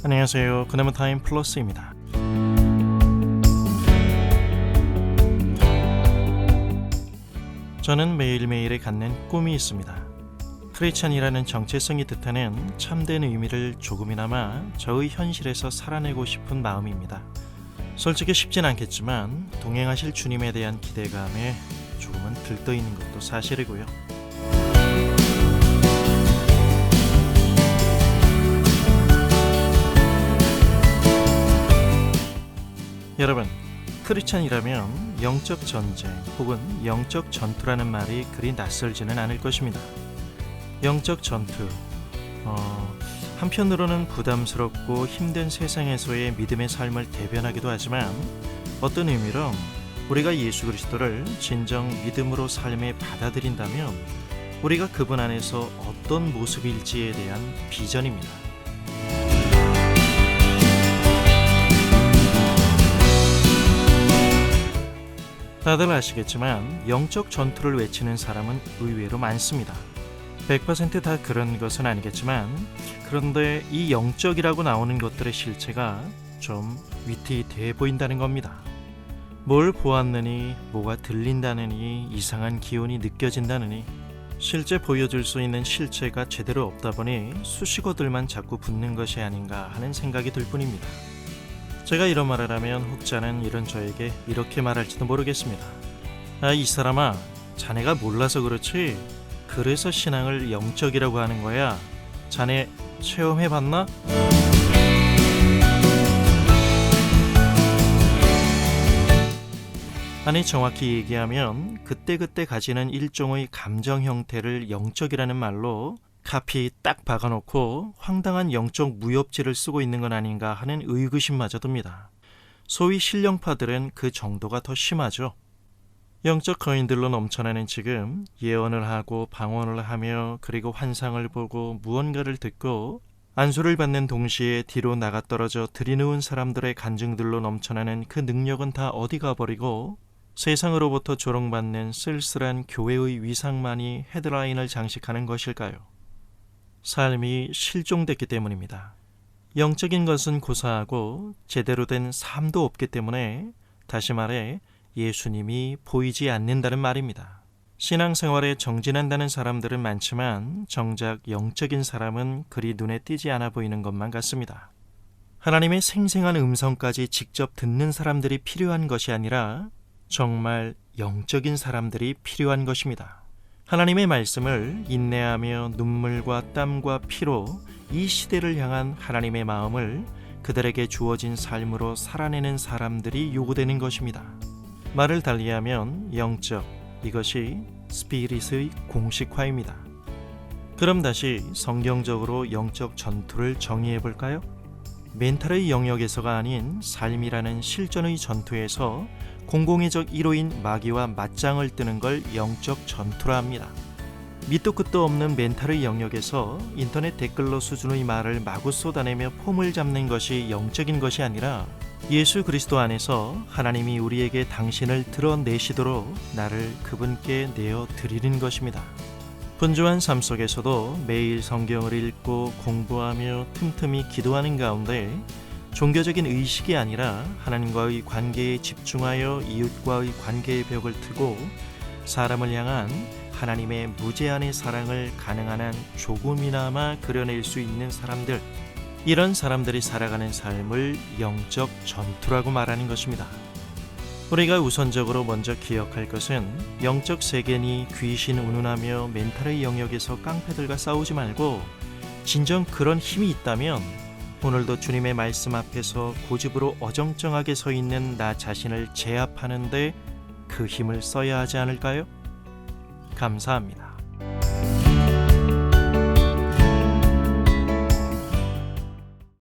안녕하세요. 그나마 타임 플러스입니다. 저는 매일매일에 갖는 꿈이 있습니다. 크리스찬이라는 정체성이 뜻하는 참된 의미를 조금이나마 저의 현실에서 살아내고 싶은 마음입니다. 솔직히 쉽진 않겠지만 동행하실 주님에 대한 기대감에 조금은 들떠있는 것도 사실이고요. 여러분, 크리스찬이라면 영적 전쟁 혹은 영적 전투라는 말이 그리 낯설지는 않을 것입니다. 영적 전투, 한편으로는 부담스럽고 힘든 세상에서의 믿음의 삶을 대변하기도 하지만 어떤 의미로 우리가 예수 그리스도를 진정 믿음으로 삶에 받아들인다면 우리가 그분 안에서 어떤 모습일지에 대한 비전입니다. 다들 아시겠지만 영적 전투를 외치는 사람은 의외로 많습니다. 100% 다 그런 것은 아니겠지만 그런데 이 영적이라고 나오는 것들의 실체가 좀 위태위태해 보인다는 겁니다. 뭘 보았느니, 뭐가 들린다느니, 이상한 기운이 느껴진다느니 실제 보여줄 수 있는 실체가 제대로 없다 보니 수식어들만 자꾸 붙는 것이 아닌가 하는 생각이 들 뿐입니다. 제가 이런 말을 하면 혹자는 이런 저에게 이렇게 말할지도 모르겠습니다. 이 사람아, 자네가 몰라서 그렇지 그래서 신앙을 영적이라고 하는 거야. 자네 체험해봤나? 아니, 정확히 얘기하면 그때그때 가지는 일종의 감정 형태를 영적이라는 말로 카피 딱 박아놓고 황당한 영적 무협지를 쓰고 있는 건 아닌가 하는 의구심마저 듭니다. 소위 신령파들은 그 정도가 더 심하죠. 영적 거인들로 넘쳐나는 지금 예언을 하고 방언을 하며 그리고 환상을 보고 무언가를 듣고 안수를 받는 동시에 뒤로 나가떨어져 들이누운 사람들의 간증들로 넘쳐나는 그 능력은 다 어디 가버리고 세상으로부터 조롱받는 쓸쓸한 교회의 위상만이 헤드라인을 장식하는 것일까요? 삶이 실종됐기 때문입니다. 영적인 것은 고사하고 제대로 된 삶도 없기 때문에 다시 말해 예수님이 보이지 않는다는 말입니다. 신앙생활에 정진한다는 사람들은 많지만 정작 영적인 사람은 그리 눈에 띄지 않아 보이는 것만 같습니다. 하나님의 생생한 음성까지 직접 듣는 사람들이 필요한 것이 아니라 정말 영적인 사람들이 필요한 것입니다. 하나님의 말씀을 인내하며 눈물과 땀과 피로 이 시대를 향한 하나님의 마음을 그들에게 주어진 삶으로 살아내는 사람들이 요구되는 것입니다. 말을 달리하면 영적, 이것이 스피릿의 공식화입니다. 그럼 다시 성경적으로 영적 전투를 정의해 볼까요? 멘탈의 영역에서가 아닌 삶이라는 실전의 전투에서 공공의적 1호인 마귀와 맞짱을 뜨는 걸 영적 전투라 합니다. 밑도 끝도 없는 멘탈의 영역에서 인터넷 댓글러 수준의 말을 마구 쏟아내며 폼을 잡는 것이 영적인 것이 아니라 예수 그리스도 안에서 하나님이 우리에게 당신을 드러내시도록 나를 그분께 내어 드리는 것입니다. 분주한 삶 속에서도 매일 성경을 읽고 공부하며 틈틈이 기도하는 가운데 종교적인 의식이 아니라 하나님과의 관계에 집중하여 이웃과의 관계의 벽을 트고 사람을 향한 하나님의 무제한의 사랑을 가능한 한 조금이나마 그려낼 수 있는 사람들, 이런 사람들이 살아가는 삶을 영적 전투라고 말하는 것입니다. 우리가 우선적으로 먼저 기억할 것은 영적 세계니 귀신 운운하며 멘탈의 영역에서 깡패들과 싸우지 말고 진정 그런 힘이 있다면 오늘도 주님의 말씀 앞에서 고집으로 어정쩡하게 서 있는 나 자신을 제압하는데 그 힘을 써야 하지 않을까요? 감사합니다.